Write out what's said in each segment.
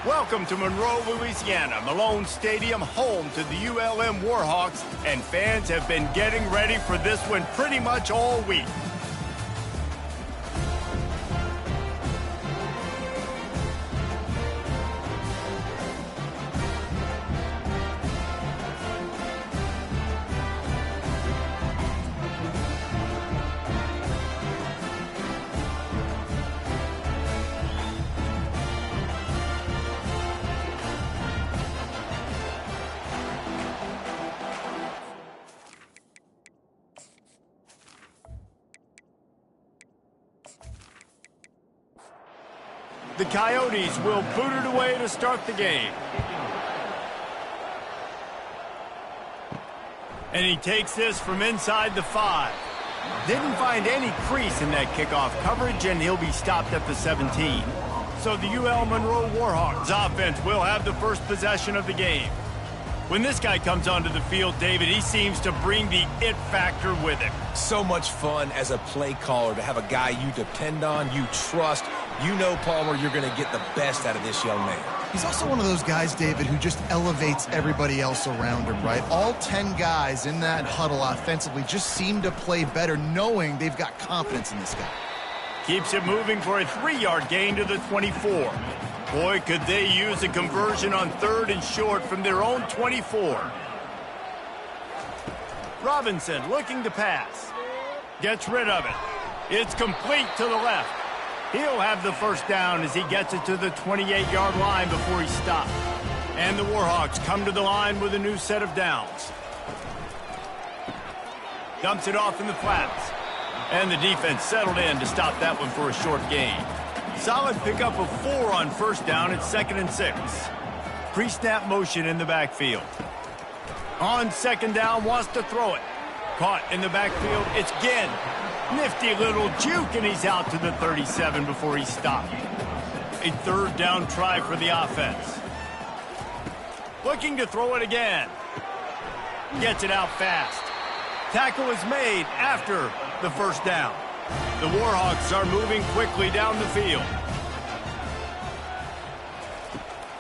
Welcome to Monroe, Louisiana, Malone Stadium, home to the ULM Warhawks, and fans have been getting ready for this one pretty much all week. The Coyotes will boot it away to start the game. And he takes this from inside the 5. Didn't find any crease in that kickoff coverage, and he'll be stopped at the 17. So the UL Monroe Warhawks offense will have the first possession of the game. When this guy comes onto the field, David, he seems to bring the it factor with him. So much fun as a play caller to have a guy you depend on, you trust. You know, Palmer, you're going to get the best out of this young man. He's also one of those guys, David, who just elevates everybody else around him, right? All 10 guys in that huddle offensively just seem to play better knowing they've got confidence in this guy. Keeps it moving for a 3-yard gain to the 24. Boy, could they use a conversion on 3rd and short from their own 24. Robinson looking to pass. Gets rid of it. It's complete to the left. He'll have the first down as he gets it to the 28-yard line before he's stopped. And the Warhawks come to the line with a new set of downs. Dumps it off in the flats. And the defense settled in to stop that one for a short gain. Solid pickup of 4 on first down at 2nd and 6. Pre-snap motion in the backfield. On 2nd down, wants to throw it. Caught in the backfield, it's Ginn. Nifty little juke, and he's out to the 37 before he's stopped. A 3rd down try for the offense. Looking to throw it again. Gets it out fast. Tackle is made after the first down. The Warhawks are moving quickly down the field.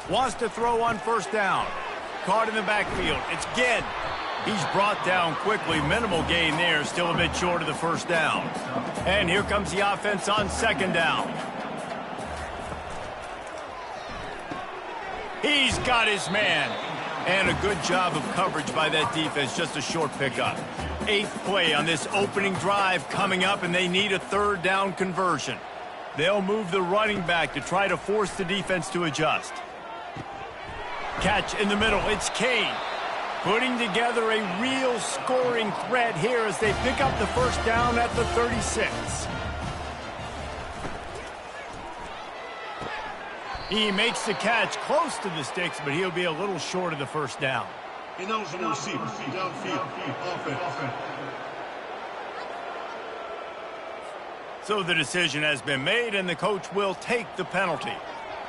Wants to throw on first down. Caught in the backfield. It's Ginn. He's brought down quickly. Minimal gain there. Still a bit short of the first down. And here comes the offense on 2nd down. He's got his man. And a good job of coverage by that defense. Just a short pickup. 8th play on this opening drive coming up, and they need a 3rd down conversion. They'll move the running back to try to force the defense to adjust. Catch in the middle. It's Kane. Putting together a real scoring threat here as they pick up the first down at the 36. He makes the catch close to the sticks, but he'll be a little short of the first down. Ineligible receiver, downfield, offense. So the decision has been made, and the coach will take the penalty.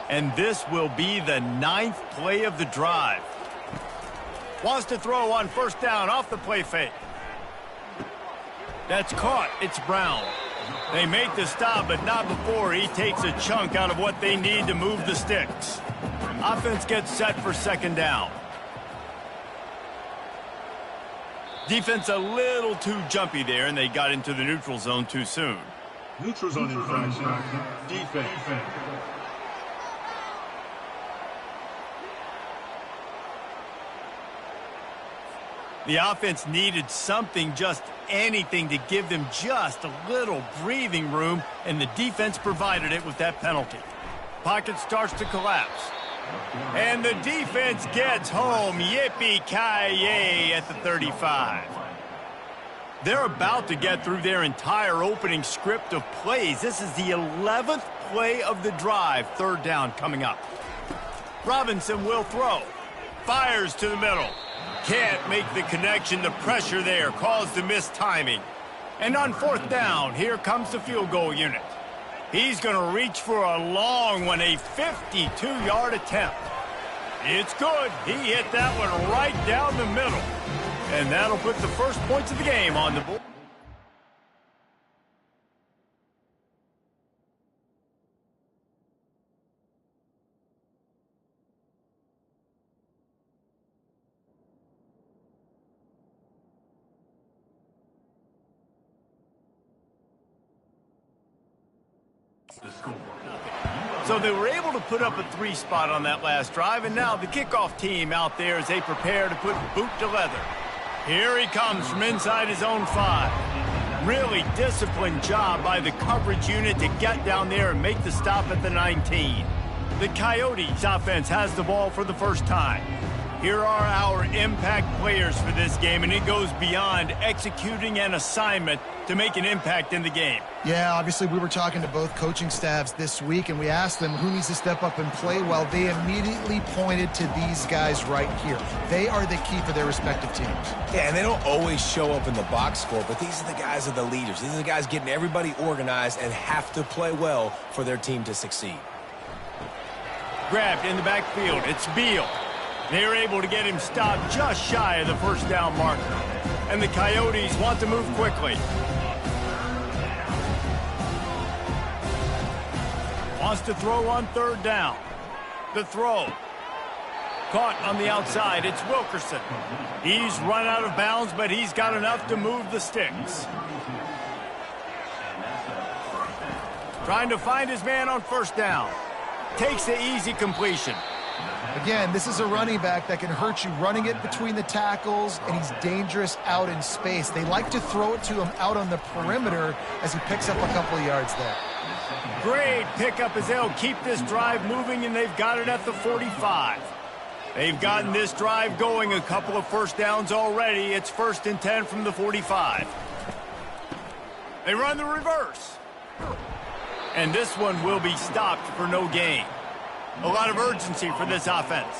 And this will be the 9th play of the drive. Wants to throw on first down off the play fake. That's caught. It's Brown. They make the stop, but not before he takes a chunk out of what they need to move the sticks. Offense gets set for 2nd down. Defense a little too jumpy there, and they got into the neutral zone too soon. Neutral zone infraction. Defense. The offense needed something, just anything, to give them just a little breathing room, and the defense provided it with that penalty. Pocket starts to collapse. And the defense gets home. Yippee-ki-yay at the 35. They're about to get through their entire opening script of plays. This is the 11th play of the drive. 3rd down coming up. Robinson will throw. Fires to the middle. Can't make the connection. The pressure there caused the missed timing. And on 4th down, here comes the field goal unit. He's going to reach for a long one, a 52-yard attempt. It's good. He hit that one right down the middle. And that'll put the first points of the game on the board. So they were able to put up a 3 spot on that last drive, and now the kickoff team out there as they prepare to put boot to leather. Here he comes from inside his own 5. Really disciplined job by the coverage unit to get down there and make the stop at the 19. The Coyotes offense has the ball for the first time. Here are our impact players for this game, and it goes beyond executing an assignment to make an impact in the game. Yeah, obviously we were talking to both coaching staffs this week, and we asked them who needs to step up and play well. They immediately pointed to these guys right here. They are the key for their respective teams. Yeah, and they don't always show up in the box score, but these are the guys that are the leaders. These are the guys getting everybody organized and have to play well for their team to succeed. Grabbed in the backfield. It's Beal. They're able to get him stopped just shy of the first down marker. And the Coyotes want to move quickly. Wants to throw on 3rd down. The throw. Caught on the outside. It's Wilkerson. He's run out of bounds, but he's got enough to move the sticks. Trying to find his man on 1st down. Takes the easy completion. Again, this is a running back that can hurt you running it between the tackles, and he's dangerous out in space. They like to throw it to him out on the perimeter as he picks up a couple of yards there. Great pickup as they'll keep this drive moving, and they've got it at the 45. They've gotten this drive going a couple of 1st downs already. It's 1st and 10 from the 45. They run the reverse. And this one will be stopped for no gain. A lot of urgency for this offense.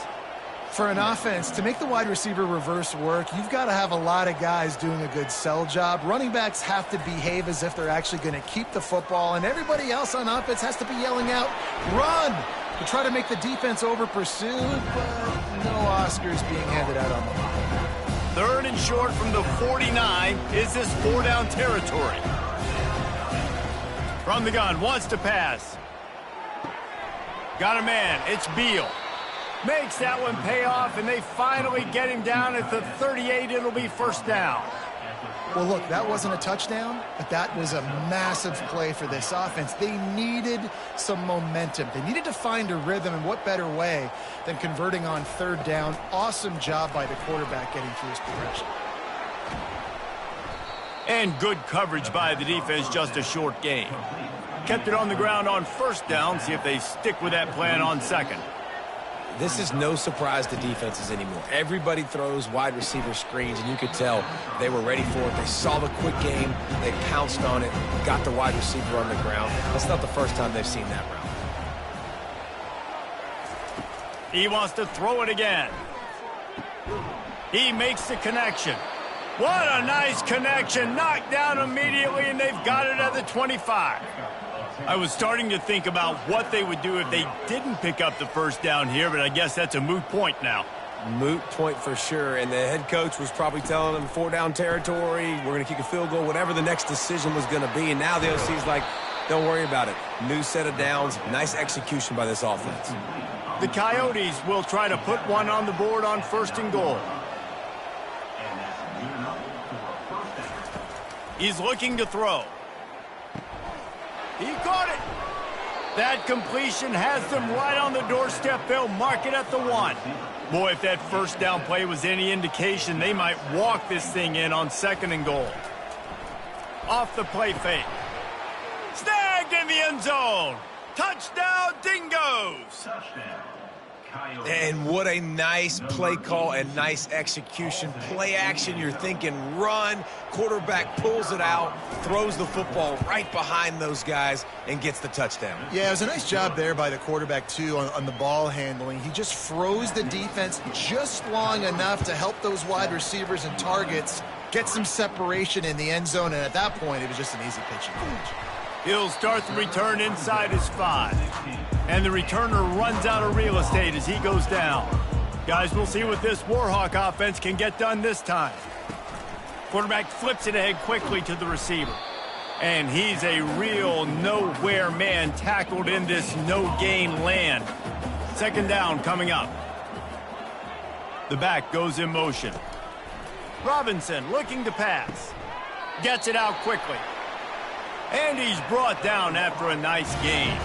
For an offense, to make the wide receiver reverse work, you've got to have a lot of guys doing a good sell job. Running backs have to behave as if they're actually going to keep the football, and everybody else on offense has to be yelling out, "Run!" to try to make the defense over-pursue, but no Oscars being handed out on the line. 3rd and short from the 49. Is this 4-down territory? From the gun, wants to pass. Got a man. It's Beal. Makes that one pay off, and they finally get him down at the 38. It'll be 1st down. Well, look, that wasn't a touchdown, but that was a massive play for this offense. They needed some momentum. They needed to find a rhythm, and what better way than converting on 3rd down. Awesome job by the quarterback getting through his progression. And good coverage by the defense, just a short gain. Kept it on the ground on 1st down. See if they stick with that plan on 2nd. This is no surprise to defenses anymore. Everybody throws wide receiver screens, and you could tell they were ready for it. They saw the quick game. They pounced on it, got the wide receiver on the ground. That's not the first time they've seen that route. He wants to throw it again. He makes the connection. What a nice connection. Knocked down immediately, and they've got it at the 25. I was starting to think about what they would do if they didn't pick up the 1st down here, but I guess that's a moot point now. Moot point for sure, and the head coach was probably telling them 4-down territory, we're going to kick a field goal, whatever the next decision was going to be, and now the OC's like, don't worry about it. New set of downs, nice execution by this offense. The Coyotes will try to put one on the board on 1st and goal. He's looking to throw. He caught it. That completion has them right on the doorstep. They'll mark it at the 1. Boy, if that 1st down play was any indication, they might walk this thing in on 2nd and goal. Off the play fake. Snagged in the end zone. Touchdown, Dingoes. And what a nice play call and nice execution. Play action, you're thinking run. Quarterback pulls it out, throws the football right behind those guys, and gets the touchdown. Yeah, it was a nice job there by the quarterback, too, on the ball handling. He just froze the defense just long enough to help those wide receivers and targets get some separation in the end zone, and at that point, it was just an easy pitch and catch. He'll start the return inside his 5. And the returner runs out of real estate as he goes down. Guys, we'll see what this Warhawk offense can get done this time. Quarterback flips it ahead quickly to the receiver. And he's a real nowhere man tackled in this no-gain land. 2nd down coming up. The back goes in motion. Robinson looking to pass. Gets it out quickly. And he's brought down after a nice gain.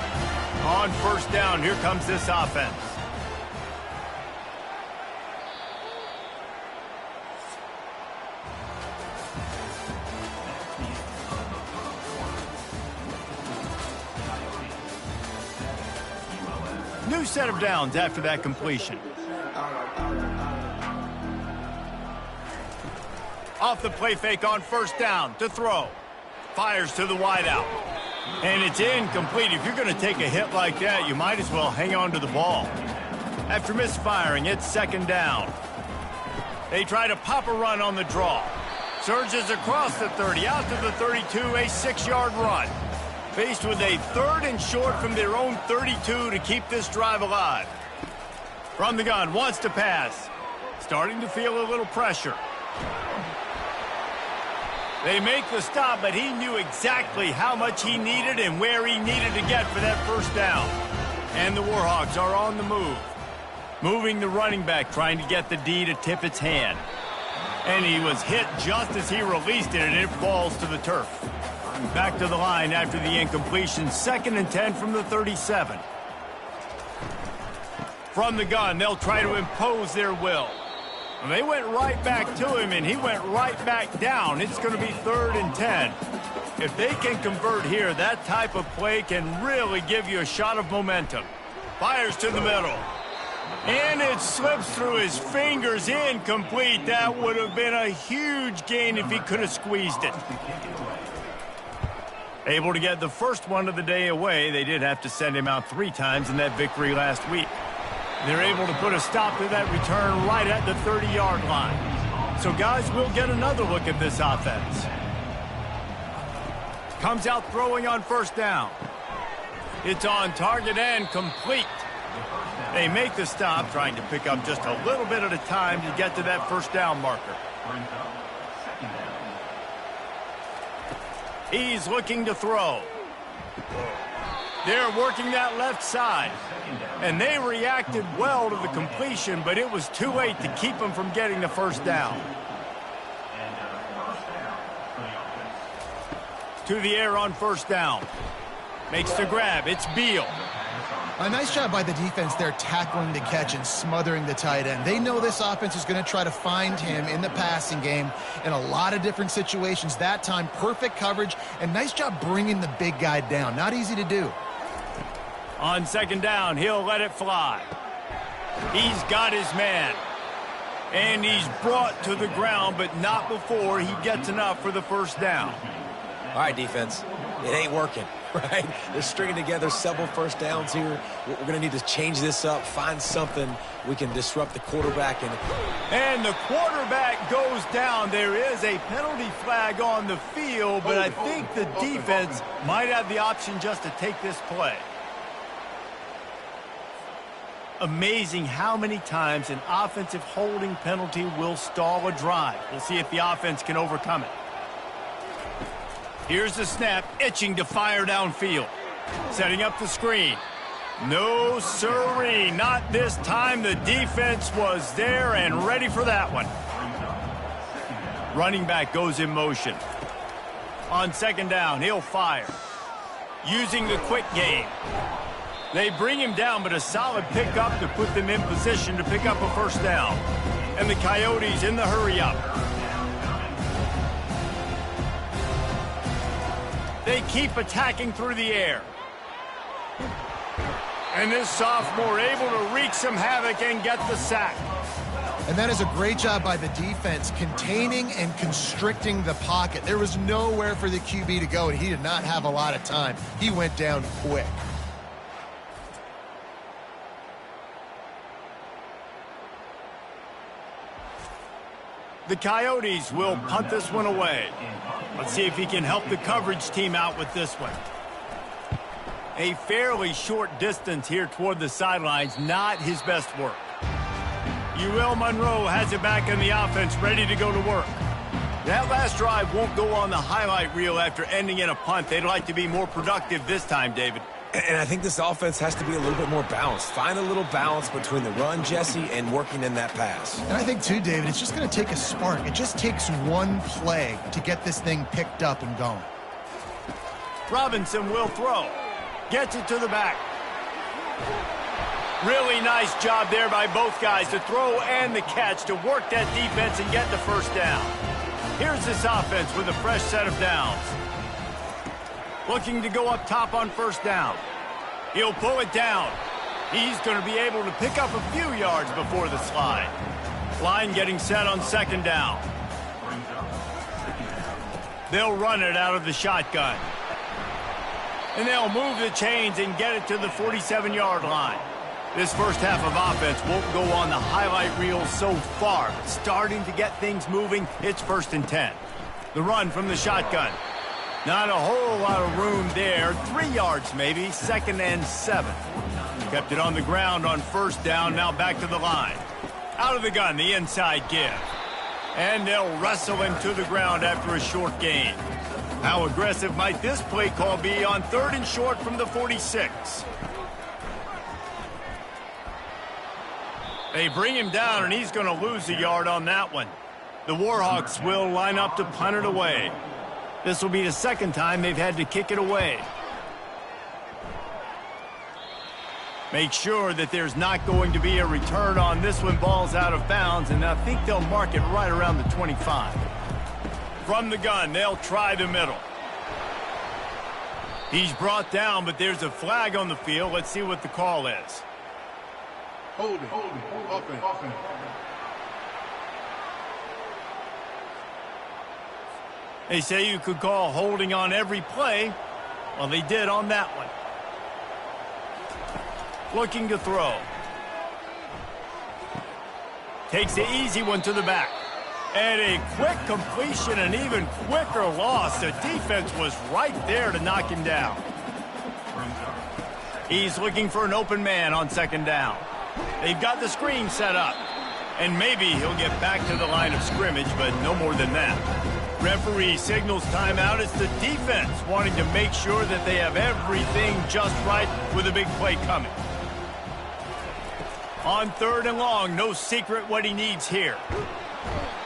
On first down, here comes this offense. New set of downs after that completion. Off the play fake on first down to throw. Fires to the wideout. And it's incomplete. If you're going to take a hit like that, you might as well hang on to the ball. After misfiring, it's second down. They try to pop a run on the draw. Surges across the 30, out to the 32, a 6-yard run. Faced with a 3rd and short from their own 32 to keep this drive alive. From the gun, wants to pass. Starting to feel a little pressure. They make the stop, but he knew exactly how much he needed and where he needed to get for that first down. And the Warhawks are on the move. Moving the running back, trying to get the D to tip its hand. And he was hit just as he released it, and it falls to the turf. Back to the line after the incompletion. 2nd and 10 from the 37. From the gun, they'll try to impose their will. They went right back to him, and he went right back down. It's going to be 3rd and 10. If they can convert here, that type of play can really give you a shot of momentum. Fires to the middle. And it slips through his fingers, incomplete. That would have been a huge gain if he could have squeezed it. Able to get the first one of the day away. They did have to send him out 3 times in that victory last week. They're able to put a stop to that return right at the 30-yard line. So, guys, we'll get another look at this offense. Comes out throwing on first down. It's on target and complete. They make the stop, trying to pick up just a little bit at a time to get to that first down marker. He's looking to throw. They're working that left side. And they reacted well to the completion, but it was too late to keep them from getting the first down. To the air on first down. Makes the grab. It's Beal. A nice job by the defense there tackling the catch and smothering the tight end. They know this offense is going to try to find him in the passing game in a lot of different situations. That time, perfect coverage, and nice job bringing the big guy down. Not easy to do. On second down, he'll let it fly. He's got his man. And he's brought to the ground, but not before he gets enough for the first down. All right, defense. It ain't working, right? They're stringing together several first downs here. We're going to need to change this up, find something we can disrupt the quarterback. And the quarterback goes down. There is a penalty flag on the field, but I think the defense might have the option just to take this play. Amazing how many times an offensive holding penalty will stall a drive. We'll see if the offense can overcome it. Here's the snap, itching to fire downfield. Setting up the screen. No siree, not this time. The defense was there and ready for that one. Running back goes in motion. On second down, he'll fire. Using the quick game. They bring him down, but a solid pickup to put them in position to pick up a first down. And the Coyotes in the hurry-up. They keep attacking through the air. And this sophomore able to wreak some havoc and get the sack. And that is a great job by the defense, containing and constricting the pocket. There was nowhere for the QB to go, and he did not have a lot of time. He went down quick. The Coyotes will punt this one away. Let's see if he can help the coverage team out with this one. A fairly short distance here toward the sidelines, not his best work. UL Monroe has it back in the offense, ready to go to work. That last drive won't go on the highlight reel after ending in a punt. They'd like to be more productive this time, David. And I think this offense has to be a little bit more balanced. Find a little balance between the run, Jesse, and working in that pass. And I think, too, David, it's just going to take a spark. It just takes one play to get this thing picked up and going. Robinson will throw. Gets it to the back. Really nice job there by both guys to throw and the catch to work that defense and get the first down. Here's this offense with a fresh set of downs. Looking to go up top on first down. He'll pull it down. He's going to be able to pick up a few yards before the slide. Line getting set on second down. They'll run it out of the shotgun. And they'll move the chains and get it to the 47-yard line. This first half of offense won't go on the highlight reel so far, but starting to get things moving, it's 1st and 10. The run from the shotgun. Not a whole lot of room there. 3 yards maybe, 2nd and 7. Kept it on the ground on first down, now back to the line. Out of the gun, the inside give. And they'll wrestle him to the ground after a short gain. How aggressive might this play call be on 3rd and short from the 46? They bring him down, and he's going to lose a yard on that one. The Warhawks will line up to punt it away. This will be the 2nd time they've had to kick it away. Make sure that there's not going to be a return on this one. Ball's out of bounds, and I think they'll mark it right around the 25. From the gun, they'll try the middle. He's brought down, but there's a flag on the field. Let's see what the call is. Holding. Offense. They say you could call holding on every play. Well, they did on that one. Looking to throw. Takes the easy one to the back. And a quick completion, an even quicker loss. The defense was right there to knock him down. He's looking for an open man on 2nd down. They've got the screen set up. And maybe he'll get back to the line of scrimmage, but no more than that. Referee signals timeout. It's the defense wanting to make sure that they have everything just right with a big play coming. On 3rd and long, no secret what he needs here.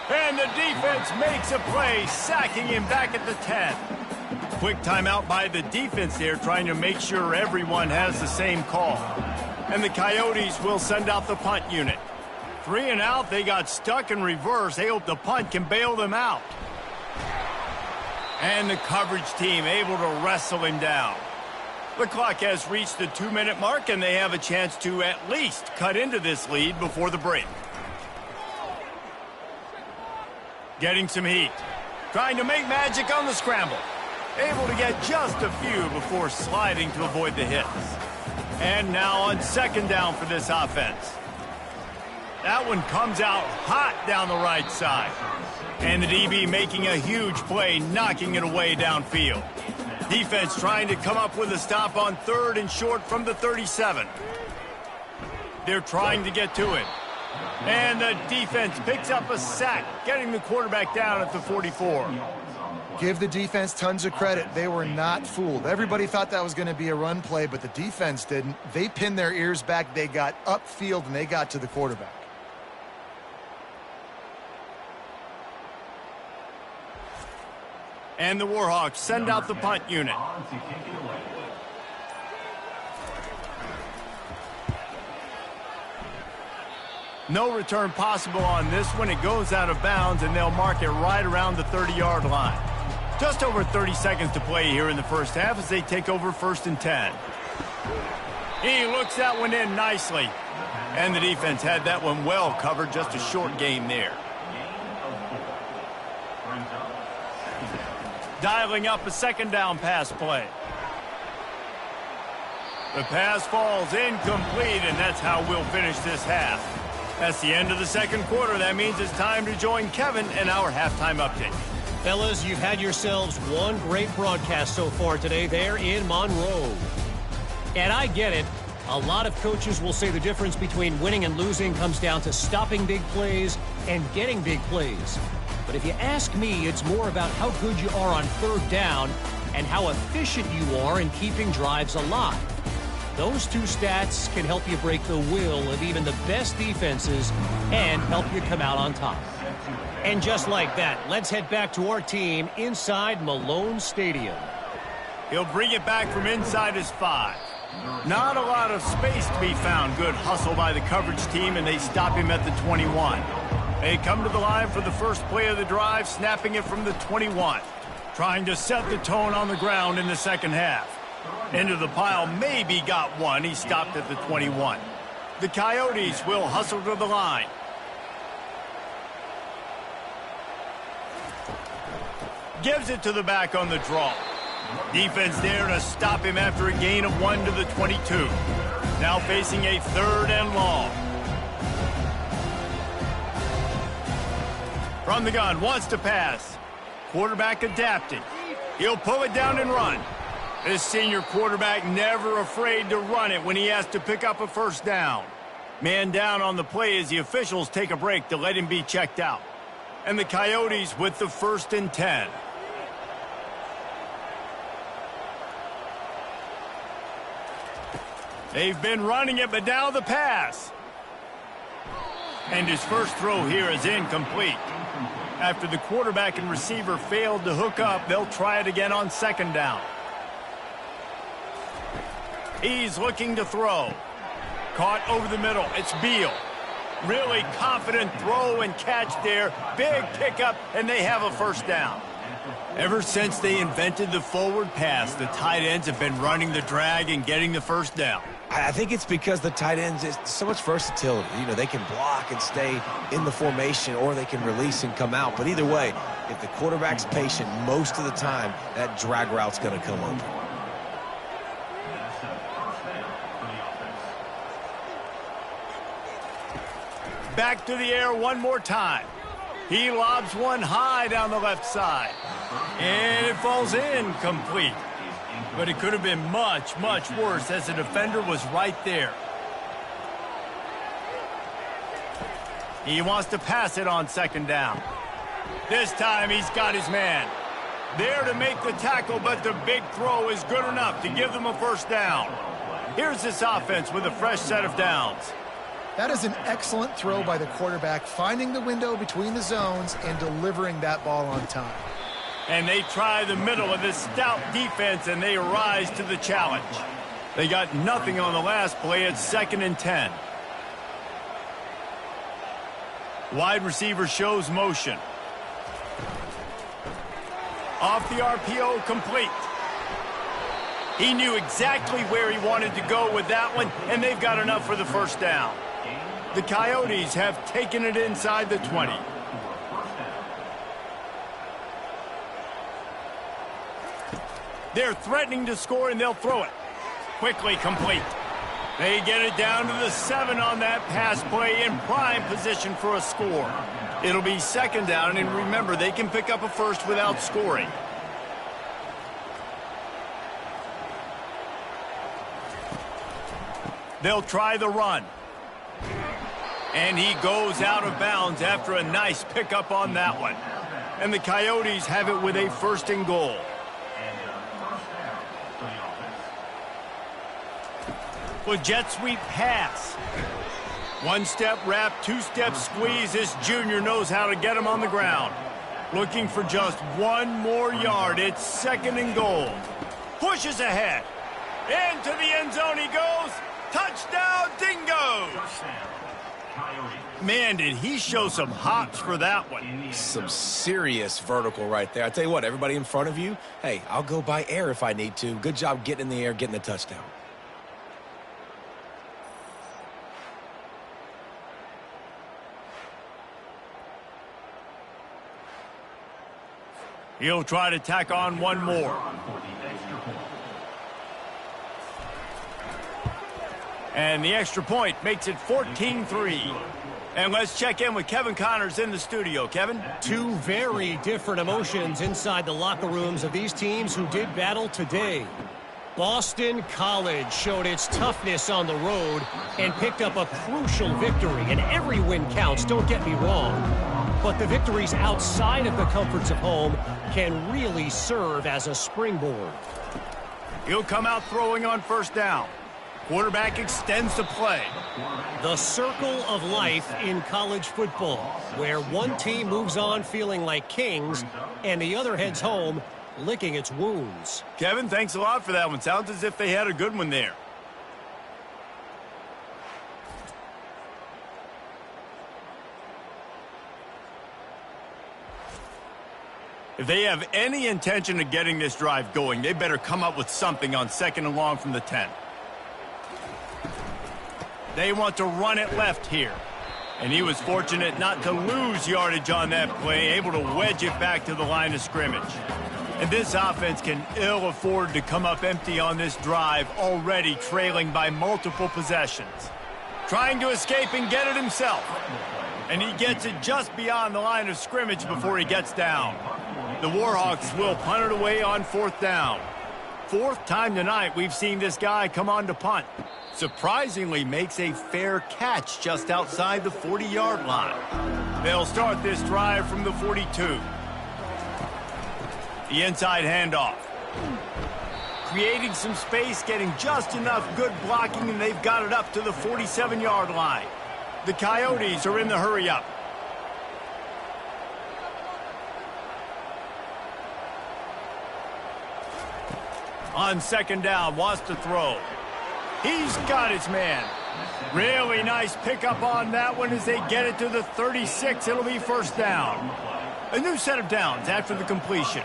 And the defense makes a play, sacking him back at the 10. Quick timeout by the defense there, trying to make sure everyone has the same call. And the Coyotes will send out the punt unit. 3 and out, they got stuck in reverse. They hope the punt can bail them out. And the coverage team able to wrestle him down. The clock has reached the 2-minute mark, and they have a chance to at least cut into this lead before the break. Getting some heat. Trying to make magic on the scramble. Able to get just a few before sliding to avoid the hits. And now on 2nd down for this offense. That one comes out hot down the right side. And the DB making a huge play, knocking it away downfield. Defense trying to come up with a stop on 3rd and short from the 37. They're trying to get to it. And the defense picks up a sack, getting the quarterback down at the 44. Give the defense tons of credit. They were not fooled. Everybody thought that was going to be a run play, but the defense didn't. They pinned their ears back. They got upfield, and they got to the quarterback. And the Warhawks send out the punt unit. No return possible on this one. It goes out of bounds, and they'll mark it right around the 30-yard line. Just over 30 seconds to play here in the first half as they take over 1st and 10. He looks that one in nicely. And the defense had that one well covered. Just a short gain there. Dialing up a 2nd down pass play. The pass falls incomplete, and that's how we'll finish this half. That's the end of the 2nd quarter. That means it's time to join Kevin in our halftime update. Fellas, you've had yourselves one great broadcast so far today there in Monroe. And I get it. A lot of coaches will say the difference between winning and losing comes down to stopping big plays and getting big plays. But if you ask me, it's more about how good you are on 3rd down and how efficient you are in keeping drives alive. Those two stats can help you break the will of even the best defenses and help you come out on top. And just like that, let's head back to our team inside Malone Stadium. He'll bring it back from inside his 5. Not a lot of space to be found. Good hustle by the coverage team, and they stop him at the 21. They come to the line for the first play of the drive, snapping it from the 21. Trying to set the tone on the ground in the second half. Into the pile, maybe got one. He stopped at the 21. The Coyotes will hustle to the line. Gives it to the back on the draw. Defense there to stop him after a gain of 1 to the 22. Now facing a 3rd and long. From the gun, wants to pass. Quarterback adapting. He'll pull it down and run. This senior quarterback never afraid to run it when he has to pick up a first down. Man down on the play as the officials take a break to let him be checked out. And the Coyotes with the 1st and 10. They've been running it, but now the pass. And his first throw here is incomplete. After the quarterback and receiver failed to hook up, they'll try it again on 2nd down. He's looking to throw. Caught over the middle. It's Beal. Really confident throw and catch there. Big pickup, and they have a first down. Ever since they invented the forward pass, the tight ends have been running the drag and getting the first down. I think it's because the tight ends is so much versatility. You know, they can block and stay in the formation, or they can release and come out. But either way, if the quarterback's patient most of the time, that drag route's going to come open. Back to the air one more time. He lobs one high down the left side. And it falls incomplete. But it could have been much, much worse as the defender was right there. He wants to pass it on 2nd down. This time he's got his man. There to make the tackle, but the big throw is good enough to give them a first down. Here's this offense with a fresh set of downs. That is an excellent throw by the quarterback, finding the window between the zones and delivering that ball on time. And they try the middle of this stout defense, and they rise to the challenge. They got nothing on the last play. It's 2nd and 10. Wide receiver shows motion. Off the RPO, complete. He knew exactly where he wanted to go with that one, and they've got enough for the first down. The Coyotes have taken it inside the 20. They're threatening to score, and they'll throw it. Quickly complete. They get it down to the 7 on that pass play, in prime position for a score. It'll be 2nd down, and remember, they can pick up a first without scoring. They'll try the run. And he goes out of bounds after a nice pickup on that one. And the Coyotes have it with a 1st and goal. With jet sweep pass. 1-step wrap, 2-step squeeze. This junior knows how to get him on the ground. Looking for just 1 more yard. It's 2nd and goal. Pushes ahead. Into the end zone he goes. Touchdown, Dingoes! Man, did he show some hops for that one. Some serious vertical right there. I tell you what, everybody in front of you, hey, I'll go by air if I need to. Good job getting in the air, getting the touchdown. He'll try to tack on 1 more. And the extra point makes it 14-3. And let's check in with Kevin Connors in the studio. Kevin? 2 very different emotions inside the locker rooms of these teams who did battle today. Boston College showed its toughness on the road and picked up a crucial victory. And every win counts, don't get me wrong. But the victories outside of the comforts of home can really serve as a springboard. He'll come out throwing on 1st down. Quarterback extends the play. The circle of life in college football, where one team moves on feeling like kings and the other heads home licking its wounds. Kevin, thanks a lot for that one. Sounds as if they had a good one there. If they have any intention of getting this drive going, they better come up with something on 2nd and long from the 10. They want to run it left here. And he was fortunate not to lose yardage on that play, able to wedge it back to the line of scrimmage. And this offense can ill afford to come up empty on this drive, already trailing by multiple possessions. Trying to escape and get it himself. And he gets it just beyond the line of scrimmage before he gets down. The Warhawks will punt it away on 4th down. 4th time tonight we've seen this guy come on to punt. Surprisingly makes a fair catch just outside the 40-yard line. They'll start this drive from the 42. The inside handoff. Creating some space, getting just enough good blocking, and they've got it up to the 47-yard line. The Coyotes are in the hurry-up. On 2nd down, wants to throw. He's got his man. Really nice pickup on that one as they get it to the 36. It'll be 1st down. A new set of downs after the completion.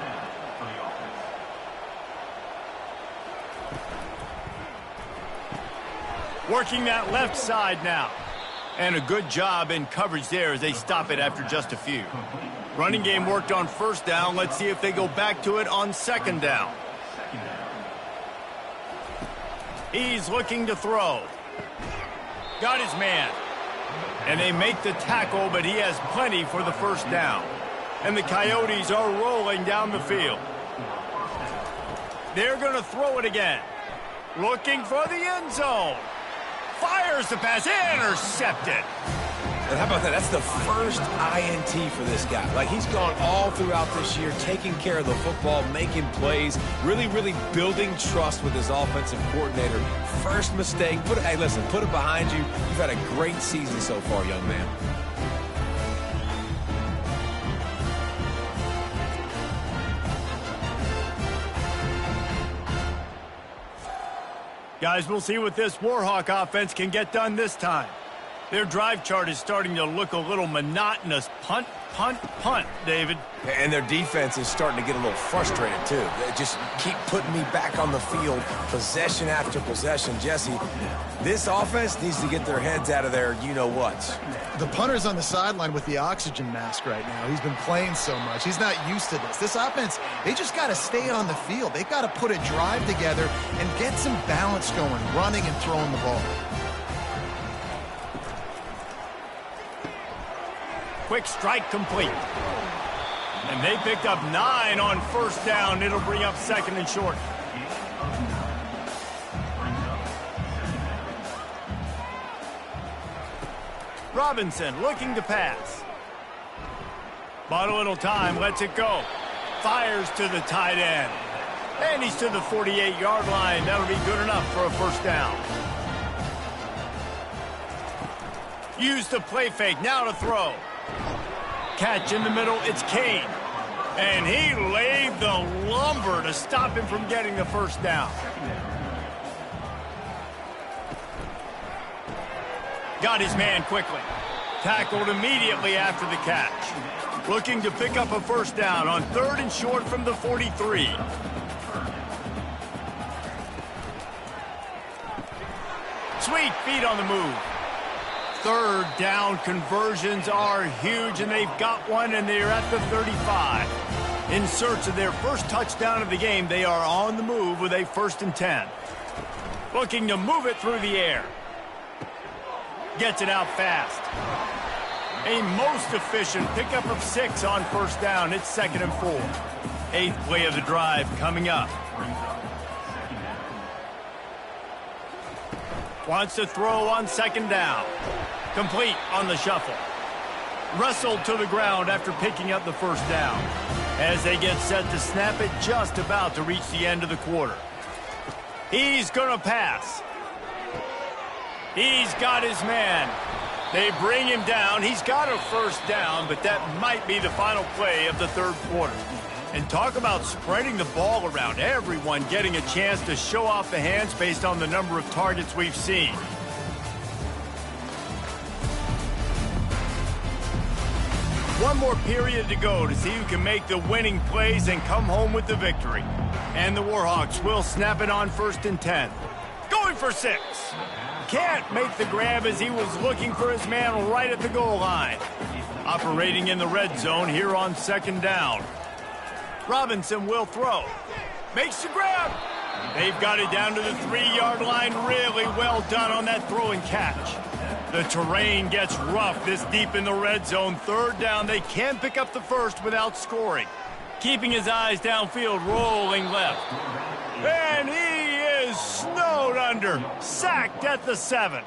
Working that left side now. And a good job in coverage there as they stop it after just a few. Running game worked on 1st down. Let's see if they go back to it on 2nd down. He's looking to throw. Got his man. And they make the tackle, but he has plenty for the 1st down. And the Coyotes are rolling down the field. They're going to throw it again. Looking for the end zone. Fires the pass. Intercepted. And how about that? That's the first INT for this guy. Like, he's gone all throughout this year, taking care of the football, making plays, really building trust with his offensive coordinator. First mistake. Hey, listen, put it behind you. You've had a great season so far, young man. Guys, we'll see what this Warhawk offense can get done this time. Their drive chart is starting to look a little monotonous. Punt, punt, punt, David. And their defense is starting to get a little frustrated, too. They just keep putting me back on the field, possession after possession. Jesse, this offense needs to get their heads out of their you-know-whats. The punter's on the sideline with the oxygen mask right now. He's been playing so much. He's not used to this. This offense, they just got to stay on the field. They've got to put a drive together and get some balance going, running and throwing the ball. Quick strike complete. And they picked up 9 on 1st down. It'll bring up 2nd and short. Robinson looking to pass. Bought a little time, lets it go. Fires to the tight end. And he's to the 48-yard line. That'll be good enough for a 1st down. Use the play fake, now to throw. Catch in the middle, it's Kane. And he laid the lumber to stop him from getting the 1st down. Got his man quickly. Tackled immediately after the catch. Looking to pick up a 1st down on 3rd and short from the 43. Sweet feet on the move. 3rd down conversions are huge, and they've got one, and they're at the 35. In search of their first touchdown of the game, they are on the move with a 1st and 10. Looking to move it through the air. Gets it out fast. A most efficient pickup of 6 on 1st down. It's 2nd and 4. 8th play of the drive coming up. Wants to throw on 2nd down. Complete on the shuffle. Wrestled to the ground after picking up the 1st down. As they get set to snap it, just about to reach the end of the quarter. He's going to pass. He's got his man. They bring him down. He's got a 1st down, but that might be the final play of the 3rd quarter. And talk about spreading the ball around. Everyone getting a chance to show off the hands based on the number of targets we've seen. One more period to go to see who can make the winning plays and come home with the victory. And the Warhawks will snap it on 1st and 10. Going for 6. Can't make the grab as he was looking for his man right at the goal line. Operating in the red zone here on 2nd down. Robinson will throw. Makes the grab. They've got it down to the 3-yard line. Really well done on that throw and catch. The terrain gets rough this deep in the red zone. 3rd down. They can pick up the first without scoring. Keeping his eyes downfield, rolling left. And he is snowed under. Sacked at the 7.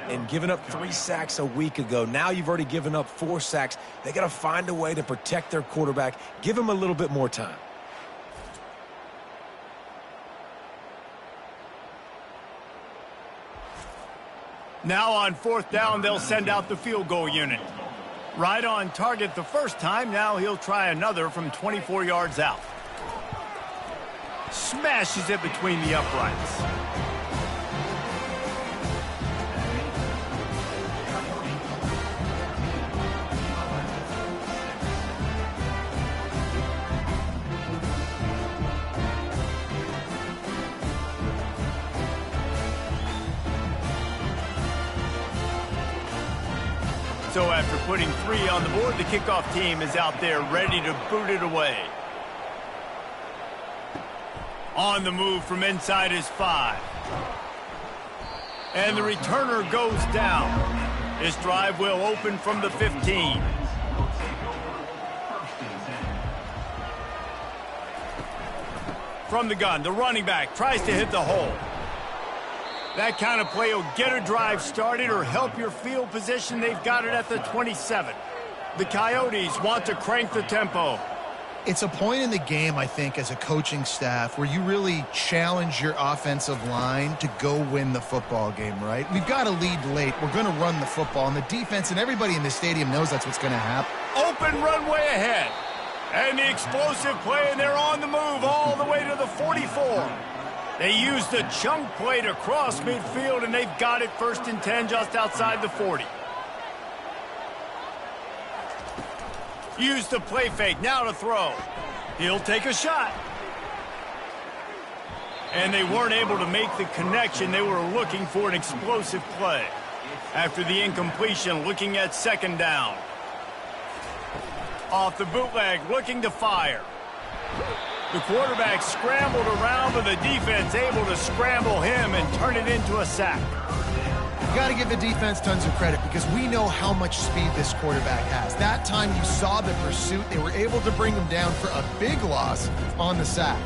And giving up 3 sacks a week ago. Now you've already given up 4 sacks. They got to find a way to protect their quarterback. Give him a little bit more time. Now on 4th down, they'll send out the field goal unit. Right on target the first time. Now he'll try another from 24 yards out. Smashes it between the uprights. So after putting 3 on the board, the kickoff team is out there ready to boot it away. On the move from inside his 5. And the returner goes down. This drive will open from the 15. From the gun, the running back tries to hit the hole. That kind of play will get a drive started or help your field position. They've got it at the 27. The Coyotes want to crank the tempo. It's a point in the game, I think, as a coaching staff where you really challenge your offensive line to go win the football game, right? We've got a lead late. We're going to run the football, and the defense and everybody in the stadium knows that's what's going to happen. Open runway ahead. And the explosive play, and they're on the move all the way to the 44. They used the chunk play to cross midfield, and they've got it 1st and 10 just outside the 40. Use the play fake, now to throw. He'll take a shot. And they weren't able to make the connection. They were looking for an explosive play. After the incompletion, looking at 2nd down. Off the bootleg, looking to fire. The quarterback scrambled around, but the defense able to scramble him and turn it into a sack. You got to give the defense tons of credit because we know how much speed this quarterback has. That time you saw the pursuit. They were able to bring him down for a big loss on the sack.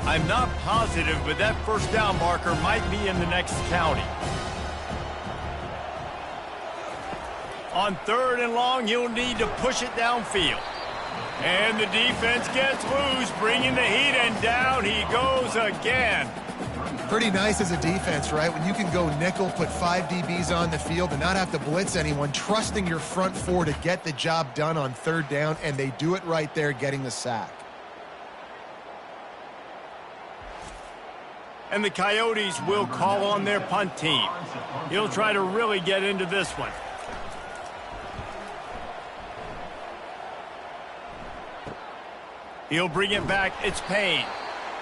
I'm not positive, but that 1st down marker might be in the next county. On 3rd and long, you'll need to push it downfield. And the defense gets loose, bringing the heat, and down he goes again. Pretty nice as a defense, right? When you can go nickel, put 5 DBs on the field and not have to blitz anyone, trusting your front 4 to get the job done on 3rd down, and they do it right there, getting the sack. And the Coyotes will call on their punt team. He'll try to really get into this one. He'll bring it back. It's Payne.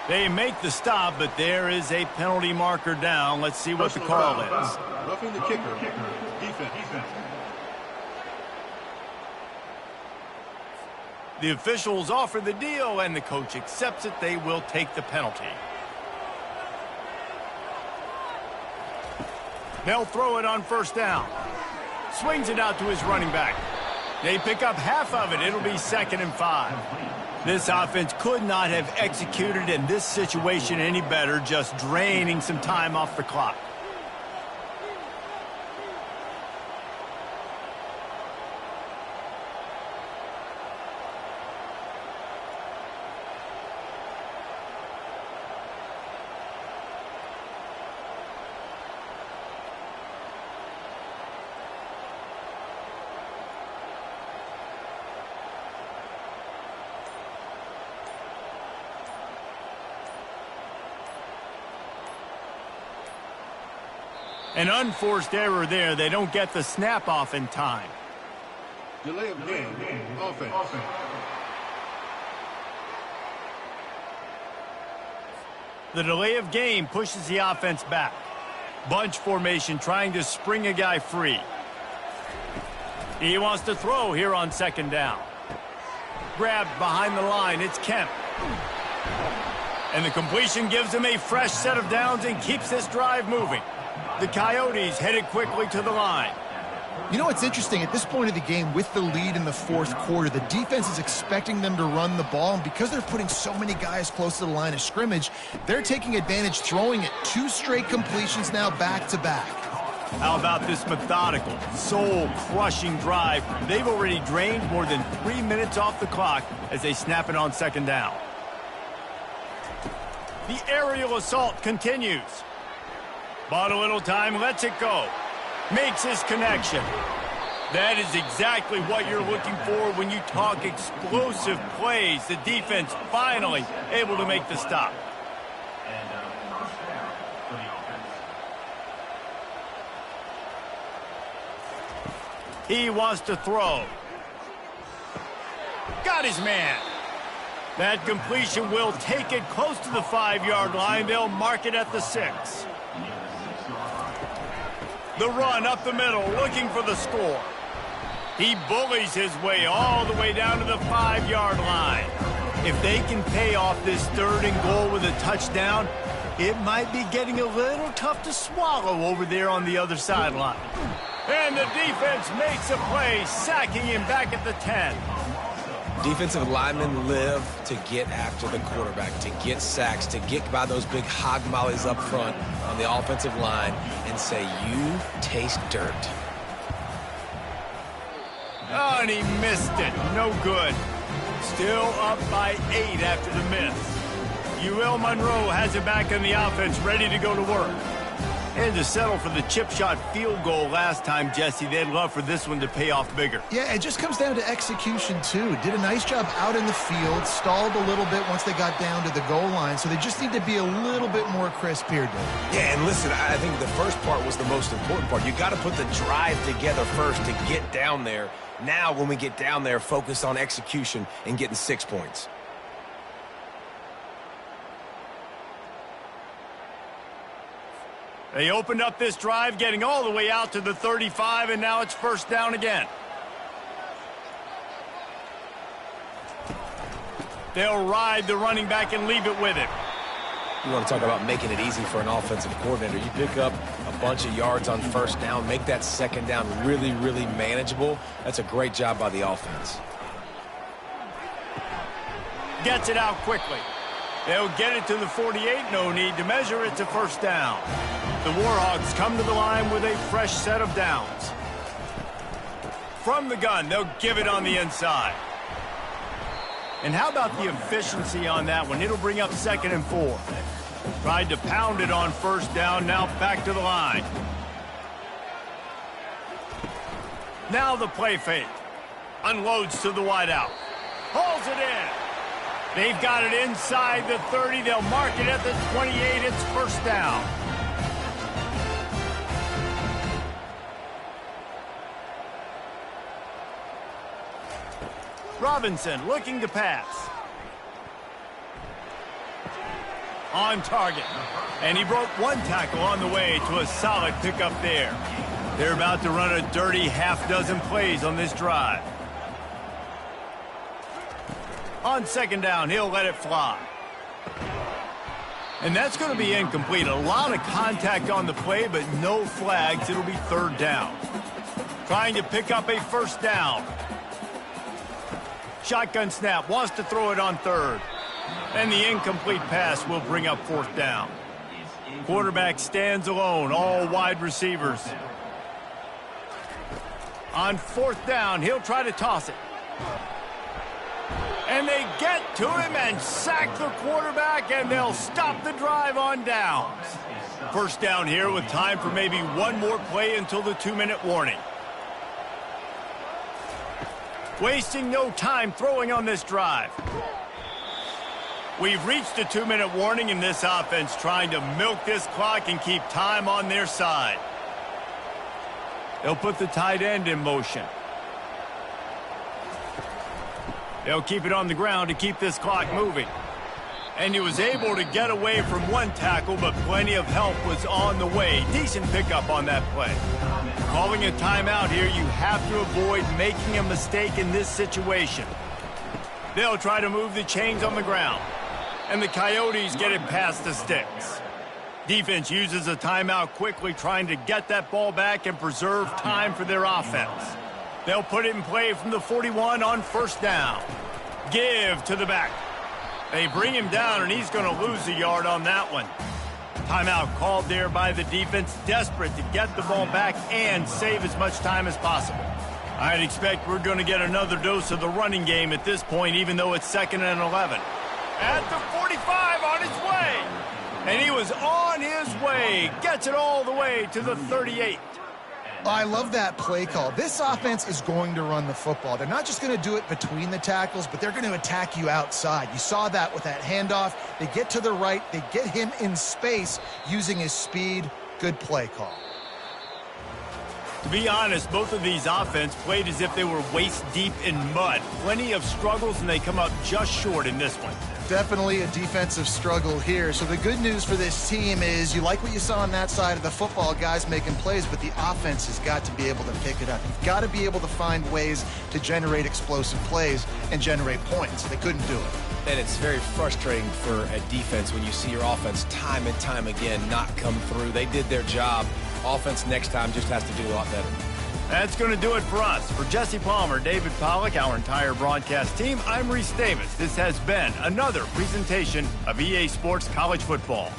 They make the stop, but there is a penalty marker down. Let's see what the call is. Roughing the kicker. Defense. The officials offer the deal, and the coach accepts it. They will take the penalty. They'll throw it on 1st down. Swings it out to his running back. They pick up half of it. It'll be 2nd and 5. This offense could not have executed in this situation any better, just draining some time off the clock. An unforced error there. They don't get the snap off in time. Delay of game. Offense. The delay of game pushes the offense back. Bunch formation trying to spring a guy free. He wants to throw here on second down. Grabbed behind the line. It's Kemp. And the completion gives him a fresh set of downs and keeps this drive moving. The Coyotes headed quickly to the line. You know what's interesting? At this point of the game, with the lead in the fourth quarter, the defense is expecting them to run the ball, and because they're putting so many guys close to the line of scrimmage, they're taking advantage, throwing it 2 straight completions now back-to-back. How about this methodical, soul-crushing drive? They've already drained more than 3 minutes off the clock as they snap it on second down. The aerial assault continues. Bought a little time, lets it go. Makes his connection. That is exactly what you're looking for when you talk explosive plays. The defense finally able to make the stop. He wants to throw. Got his man. That completion will take it close to the 5-yard line. They'll mark it at the 6. The run up the middle, looking for the score. He bullies his way all the way down to the 5-yard line. If they can pay off this 3rd and goal with a touchdown, it might be getting a little tough to swallow over there on the other sideline. And the defense makes a play, sacking him back at the 10. Defensive linemen live to get after the quarterback, to get sacks, to get by those big hog mollies up front on the offensive line and say, you taste dirt. Oh, and he missed it. No good. Still up by 8 after the miss. UL Monroe has it back in the offense, ready to go to work. And to settle for the chip shot field goal last time, Jesse, they'd love for this one to pay off bigger. Yeah, it just comes down to execution, too. Did a nice job out in the field, stalled a little bit once they got down to the goal line, so they just need to be a little bit more crisp here, Dave. Yeah, and listen, I think the first part was the most important part. You got to put the drive together first to get down there. Now, when we get down there, focus on execution and getting 6 points. They opened up this drive, getting all the way out to the 35, and now it's first down again. They'll ride the running back and leave it with him. You want to talk about making it easy for an offensive coordinator. You pick up a bunch of yards on first down, make that second down really, really manageable. That's a great job by the offense. Gets it out quickly. They'll get it to the 48. No need to measure it to first down. The Warhawks come to the line with a fresh set of downs. From the gun, they'll give it on the inside. And how about the efficiency on that one? It'll bring up 2nd and 4. Tried to pound it on first down, now back to the line. Now the play fake. Unloads to the wideout. Hauls it in. They've got it inside the 30. They'll mark it at the 28. It's first down. Robinson looking to pass. On target. And he broke 1 tackle on the way to a solid pickup there. They're about to run a dirty half-dozen plays on this drive. On second down, he'll let it fly. And that's going to be incomplete. A lot of contact on the play, but no flags. It'll be 3rd down. Trying to pick up a first down. Shotgun snap, wants to throw it on 3rd. And the incomplete pass will bring up 4th down. Quarterback stands alone, all wide receivers. On 4th down, he'll try to toss it. And they get to him and sack the quarterback, and they'll stop the drive on downs. First down here with time for maybe one more play until the 2-minute warning. Wasting no time throwing on this drive. We've reached the 2-minute warning in this offense, trying to milk this clock and keep time on their side. They'll put the tight end in motion. They'll keep it on the ground to keep this clock moving. And he was able to get away from one tackle, but plenty of help was on the way. Decent pickup on that play. Calling a timeout here, you have to avoid making a mistake in this situation. They'll try to move the chains on the ground. And the Coyotes get it past the sticks. Defense uses a timeout quickly, trying to get that ball back and preserve time for their offense. They'll put it in play from the 41 on first down. Give to the back. They bring him down, and he's going to lose a yard on that one. Timeout called there by the defense, desperate to get the ball back and save as much time as possible. I'd expect we're going to get another dose of the running game at this point, even though it's 2nd and 11. At the 45 on his way. And he was on his way. Gets it all the way to the 38. I love that play call. This offense is going to run the football. They're not just going to do it between the tackles, but they're going to attack you outside. You saw that with that handoff. They get to the right. They get him in space using his speed. Good play call. To be honest, both of these offense played as if they were waist-deep in mud. Plenty of struggles, and they come up just short in this one. Definitely a defensive struggle here. So the good news for this team is you like what you saw on that side of the football, guys making plays, but the offense has got to be able to pick it up. You've got to be able to find ways to generate explosive plays and generate points. They couldn't do it. And it's very frustrating for a defense when you see your offense time and time again not come through. They did their job. Offense next time just has to do a lot better. That's going to do it for us. For Jesse Palmer, David Pollack, our entire broadcast team, I'm Reese Davis. This has been another presentation of EA Sports College Football.